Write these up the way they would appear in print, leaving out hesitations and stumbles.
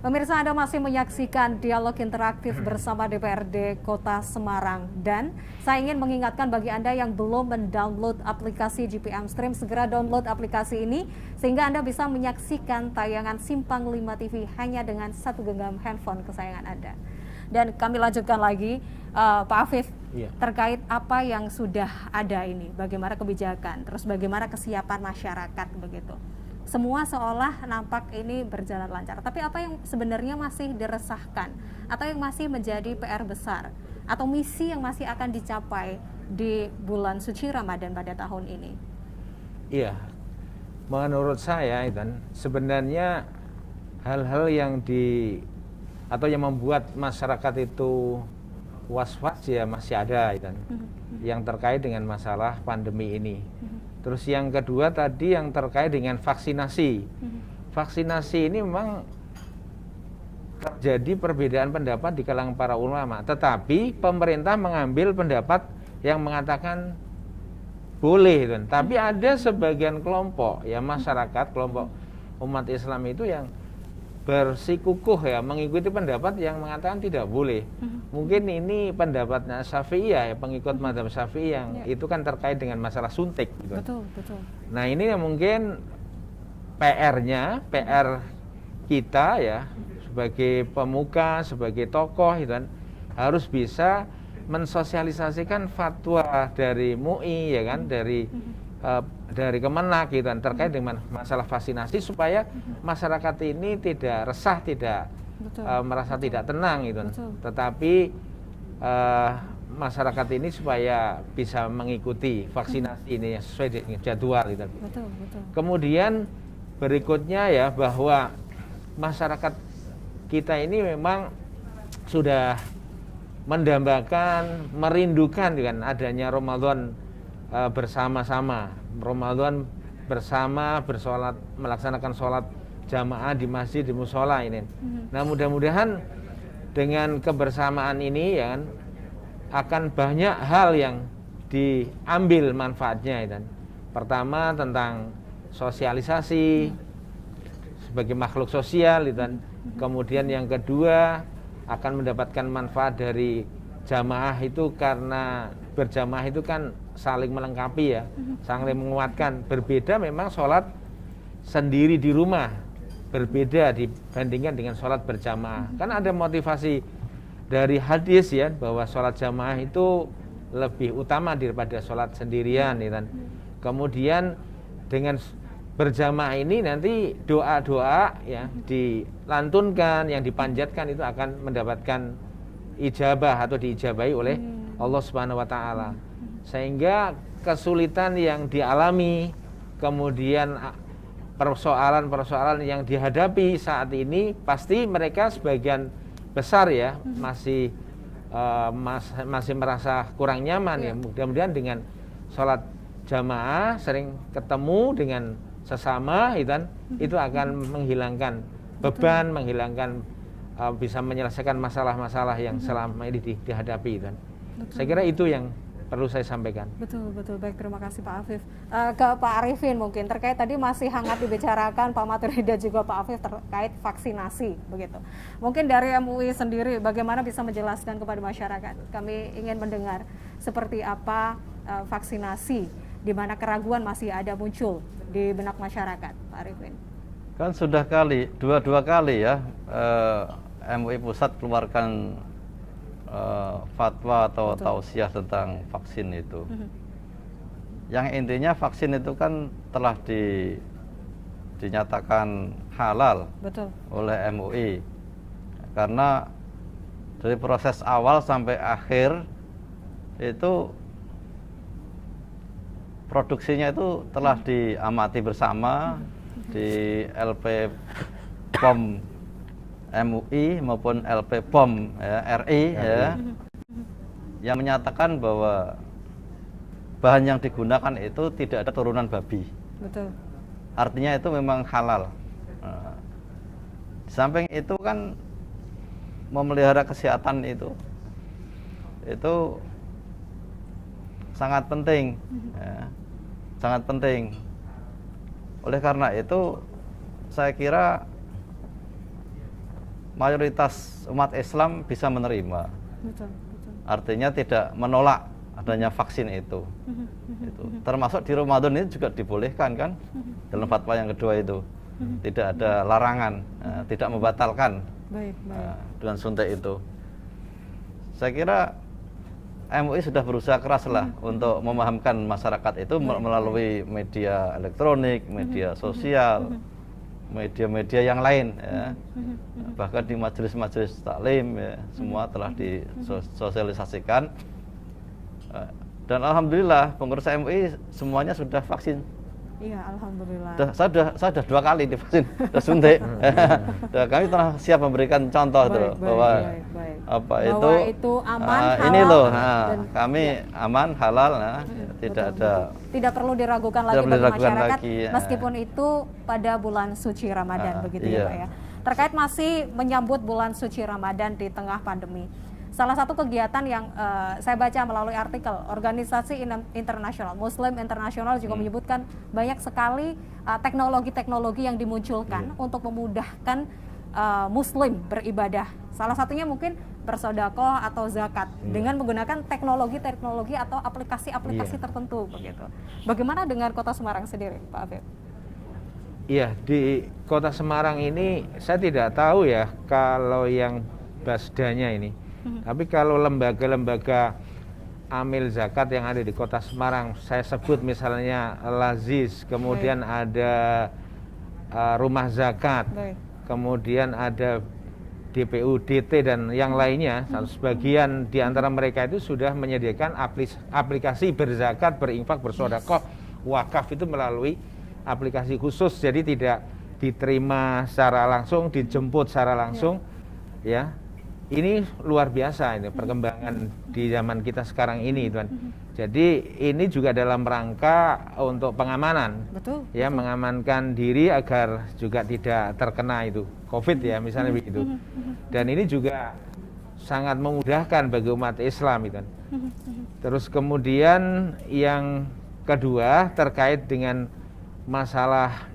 Pemirsa, Anda masih menyaksikan dialog interaktif bersama DPRD Kota Semarang. Dan saya ingin mengingatkan bagi Anda yang belum mendownload aplikasi GPM Stream, segera download aplikasi ini sehingga Anda bisa menyaksikan tayangan Simpang 5 TV hanya dengan satu genggam handphone kesayangan Anda. Dan kami lanjutkan lagi, Pak Afif, terkait apa yang sudah ada ini, bagaimana kebijakan, terus bagaimana kesiapan masyarakat begitu. Semua seolah nampak ini berjalan lancar, tapi apa yang sebenarnya masih diresahkan atau yang masih menjadi PR besar atau misi yang masih akan dicapai di bulan suci Ramadan pada tahun ini? Iya, menurut saya Ethan, sebenarnya hal-hal yang yang membuat masyarakat itu was-was ya masih ada Ethan, yang terkait dengan masalah pandemi ini. Terus yang kedua tadi yang terkait dengan vaksinasi. Vaksinasi ini memang terjadi perbedaan pendapat di kalangan para ulama. Tetapi pemerintah mengambil pendapat yang mengatakan boleh. Tapi ada sebagian kelompok ya masyarakat, kelompok umat Islam itu yang bersikukuh ya mengikuti pendapat yang mengatakan tidak boleh. Mungkin ini pendapatnya Syafi'iyah ya, pengikut mazhab Syafi'i yang itu kan terkait dengan masalah suntik gitu. Betul. Nah, ini yang mungkin PR kita ya sebagai pemuka, sebagai tokoh gitu, harus bisa mensosialisasikan fatwa dari MUI ya kan, dari Kemenak gitu terkait dengan masalah vaksinasi supaya masyarakat ini tidak resah, tidak merasa tidak tenang gitu. Tetapi masyarakat ini supaya bisa mengikuti vaksinasi ini sesuai dengan jadwal gitu. Kemudian berikutnya ya bahwa masyarakat kita ini memang sudah mendambakan, merindukan dengan adanya Ramadan bersama-sama, Ramadan bersama bersolat, melaksanakan sholat jamaah di masjid, di musola ini. Nah, mudah-mudahan dengan kebersamaan ini ya akan banyak hal yang diambil manfaatnya. Pertama tentang sosialisasi sebagai makhluk sosial dan kemudian yang kedua akan mendapatkan manfaat dari jamaah itu karena berjamaah itu kan saling melengkapi ya, saling menguatkan. Berbeda memang sholat sendiri di rumah, berbeda dibandingkan dengan sholat berjamaah. Kan ada motivasi dari hadis ya bahwa sholat jamaah itu lebih utama daripada sholat sendirian ya. Kemudian dengan berjamaah ini nanti doa-doa ya dilantunkan, yang dipanjatkan itu akan mendapatkan ijabah atau diijabahi oleh Allah Subhanahu wa taala. Sehingga kesulitan yang dialami, kemudian persoalan-persoalan yang dihadapi saat ini pasti mereka sebagian besar ya masih merasa kurang nyaman ya. Mudah-mudahan dengan sholat jamaah sering ketemu dengan sesama itu akan menghilangkan beban, menghilangkan bisa menyelesaikan masalah-masalah yang selama ini dihadapi. Saya kira itu yang perlu saya sampaikan. Betul. Baik, terima kasih Pak Afif. Ke Pak Arifin mungkin terkait tadi masih hangat dibicarakan Pak Maturidi dan juga Pak Afif terkait vaksinasi begitu. Mungkin dari MUI sendiri bagaimana bisa menjelaskan kepada masyarakat? Kami ingin mendengar seperti apa vaksinasi di mana keraguan masih ada muncul di benak masyarakat, Pak Arifin. Kan sudah dua kali ya MUI pusat keluarkan fatwa atau tausiah tentang vaksin itu. Yang intinya vaksin itu kan telah dinyatakan halal oleh MUI. Karena dari proses awal sampai akhir itu produksinya itu telah diamati bersama di LP POM MUI maupun LP POM ya, RI ya, yang menyatakan bahwa bahan yang digunakan itu tidak ada turunan babi. Artinya itu memang halal. Di samping itu kan memelihara kesehatan itu sangat penting, ya, sangat penting. Oleh karena itu saya kira mayoritas umat Islam bisa menerima. Betul, betul. Artinya tidak menolak adanya vaksin itu. Termasuk di Ramadan ini juga dibolehkan kan, dalam fatwa yang kedua itu. Tidak ada larangan, tidak membatalkan Baik, baik. dengan suntik itu. Saya kira MUI sudah berusaha keras lah untuk memahamkan masyarakat itu melalui media elektronik, media sosial, media-media yang lain ya. Bahkan di majelis-majelis taklim ya, semua telah disosialisasikan. Dan alhamdulillah pengurus MUI semuanya sudah vaksin. Iya, alhamdulillah. Saya sudah 2 kali divaksin, sudah suntik. Dan kami telah siap memberikan contoh Baik, tuh baik, bahwa baik. apa Bahwa itu aman, ini halal, loh, dan kami aman, halal, tidak ada. Tidak perlu diragukan lagi Tidak perlu bagi diragukan masyarakat, lagi, ya. meskipun itu pada bulan suci Ramadan, begitu ya iya. Pak ya. Terkait masih menyambut bulan suci Ramadan di tengah pandemi. Salah satu kegiatan yang saya baca melalui artikel organisasi internasional, Muslim Internasional juga menyebutkan banyak sekali teknologi-teknologi yang dimunculkan untuk memudahkan Muslim beribadah. Salah satunya mungkin bersedekah atau zakat dengan menggunakan teknologi-teknologi atau aplikasi-aplikasi tertentu begitu. Bagaimana dengan Kota Semarang sendiri, Pak Afif? Iya, di Kota Semarang ini saya tidak tahu ya kalau yang Basdanya ini. Tapi kalau lembaga-lembaga amil zakat yang ada di Kota Semarang, saya sebut misalnya Al-Aziz, kemudian ada Rumah Zakat, kemudian ada DPU, DT dan yang lainnya. Sebagian di antara mereka itu sudah menyediakan aplikasi berzakat, berinfak, bersedekah, wakaf itu melalui aplikasi khusus, jadi tidak diterima secara langsung, dijemput secara langsung, ya. Ini luar biasa ini perkembangan di zaman kita sekarang ini, Tuan. Jadi ini juga dalam rangka untuk pengamanan, Betul. ya, mengamankan diri agar juga tidak terkena itu COVID ya, misalnya begitu. Dan ini juga sangat memudahkan bagi umat Islam itu. Terus kemudian yang kedua terkait dengan masalah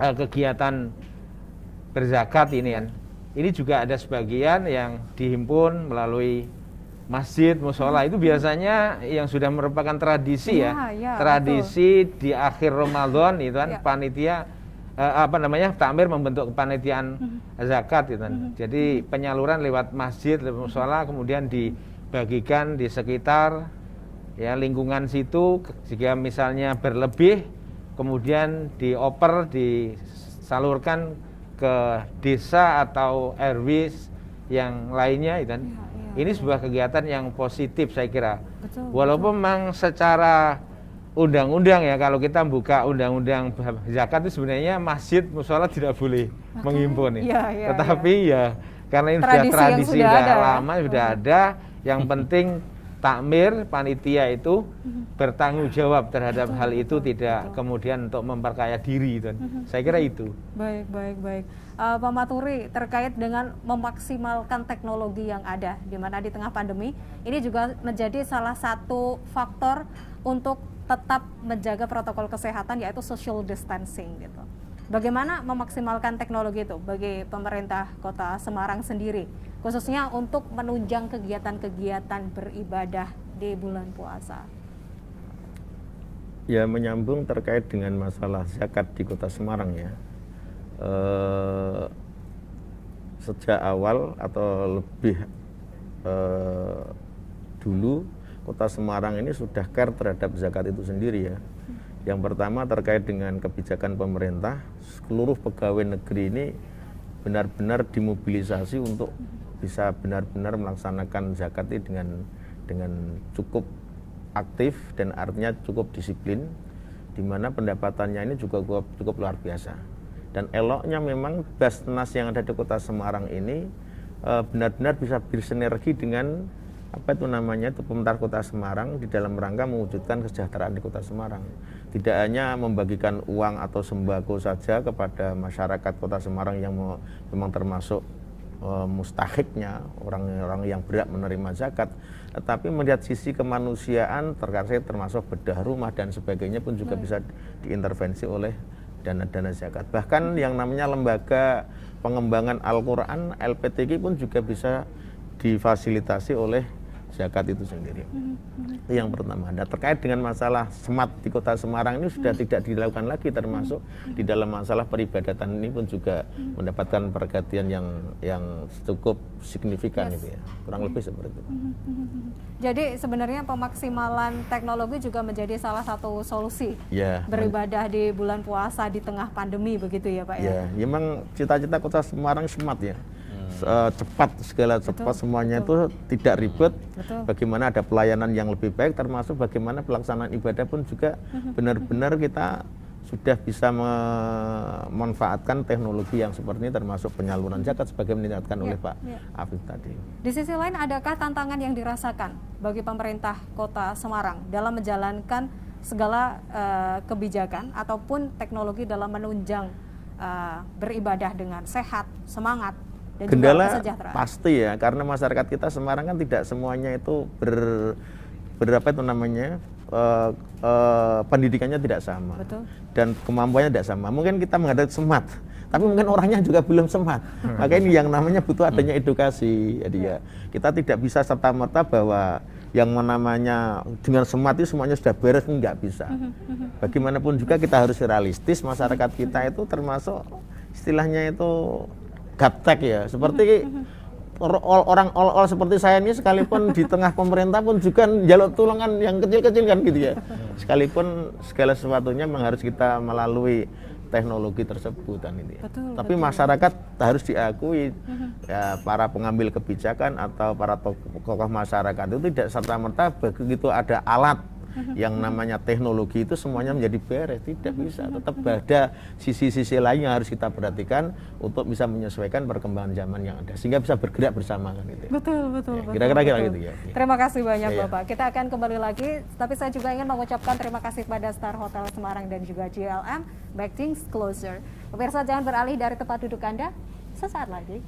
kegiatan berzakat ini kan. Ini juga ada sebagian yang dihimpun melalui masjid, musola, itu biasanya yang sudah merupakan tradisi tradisi betul. Di akhir Ramadan itu kan panitia takmir membentuk kepanitiaan zakat itu kan. Jadi penyaluran lewat masjid, lewat musola, kemudian dibagikan di sekitar ya lingkungan situ. Jika misalnya berlebih, kemudian dioper, disalurkan ke desa atau RW yang lainnya itu kan. Ini sebuah kegiatan yang positif saya kira. Betul, walaupun memang secara undang-undang ya, kalau kita buka undang-undang zakat itu sebenarnya masjid, musola tidak boleh menghimpun ya. Tetapi ya karena ini tradisi sudah lama sudah ada, yang penting takmir panitia itu bertanggung jawab terhadap hal itu, tidak kemudian untuk memperkaya diri itu. Saya kira itu. Baik. Pak Maturi, terkait dengan memaksimalkan teknologi yang ada di mana di tengah pandemi, ini juga menjadi salah satu faktor untuk tetap menjaga protokol kesehatan, yaitu social distancing gitu. Bagaimana memaksimalkan teknologi itu bagi pemerintah Kota Semarang sendiri, khususnya untuk menunjang kegiatan-kegiatan beribadah di bulan puasa? Ya, menyambung terkait dengan masalah zakat di Kota Semarang ya. Sejak awal atau lebih dulu Kota Semarang ini sudah care terhadap zakat itu sendiri ya. Yang pertama terkait dengan kebijakan pemerintah, seluruh pegawai negeri ini benar-benar dimobilisasi untuk bisa benar-benar melaksanakan zakat ini dengan cukup aktif dan artinya cukup disiplin, di mana pendapatannya ini juga cukup luar biasa. Dan eloknya memang Basnas yang ada di Kota Semarang ini benar-benar bisa bersinergi dengan pemerintah Kota Semarang di dalam rangka mewujudkan kesejahteraan di Kota Semarang. Tidak hanya membagikan uang atau sembako saja kepada masyarakat Kota Semarang yang memang termasuk mustahiknya, orang-orang yang berat menerima zakat, tetapi melihat sisi kemanusiaan terkait termasuk bedah rumah dan sebagainya pun juga bisa diintervensi oleh dana-dana zakat. Bahkan yang namanya lembaga pengembangan Al-Quran, LPTQ pun juga bisa difasilitasi oleh zakat itu sendiri. Itu yang pertama. Dan terkait dengan masalah smart di Kota Semarang ini sudah tidak dilakukan lagi, termasuk di dalam masalah peribadatan ini pun juga mendapatkan perhatian yang cukup signifikan itu ya. Kurang lebih seperti itu. Jadi sebenarnya pemaksimalan teknologi juga menjadi salah satu solusi Ya. beribadah di bulan puasa di tengah pandemi begitu ya Pak ya. Ya, memang cita-cita Kota Semarang smart ya. Cepat, segala cepat, semuanya itu tidak ribet. Betul. Bagaimana ada pelayanan yang lebih baik, termasuk bagaimana pelaksanaan ibadah pun juga benar-benar kita sudah bisa memanfaatkan teknologi yang seperti ini, termasuk penyaluran zakat sebagai meningkatkan oleh Pak Afif tadi. Di sisi lain, adakah tantangan yang dirasakan bagi pemerintah Kota Semarang dalam menjalankan segala kebijakan ataupun teknologi dalam menunjang beribadah dengan sehat, semangat, dan Kendala juga kesejahteraan? pasti ya, karena masyarakat kita Semarang kan tidak semuanya itu berapa itu namanya, pendidikannya tidak sama. Betul. Dan kemampuannya tidak sama. Mungkin kita menghadapi smart, tapi mungkin orangnya juga belum smart. Maka ini yang namanya butuh adanya edukasi. Jadi ya, kita tidak bisa serta-merta bahwa yang namanya dengan smart itu semuanya sudah beres, nggak bisa. Bagaimanapun juga kita harus realistis, masyarakat kita itu termasuk istilahnya itu gaptek ya, seperti orang seperti saya ini sekalipun di tengah pemerintah pun juga jaluk tulungan yang kecil-kecil kan gitu ya. Sekalipun segala sesuatunya memang harus kita melalui teknologi tersebut kan ini. Tapi masyarakat harus diakui ya, para pengambil kebijakan atau para tokoh masyarakat itu tidak serta-merta begitu ada alat yang namanya teknologi itu semuanya menjadi beres, tidak bisa. Tetap ada sisi-sisi lain yang harus kita perhatikan untuk bisa menyesuaikan perkembangan zaman yang ada, sehingga bisa bergerak bersama kan gitu. Betul. Kira-kira gitu ya. Terima kasih banyak Bapak. Kita akan kembali lagi, tapi saya juga ingin mengucapkan terima kasih kepada Star Hotel Semarang dan juga GLM Back Things Closer. Pemirsa, jangan beralih dari tempat duduk Anda, sesaat lagi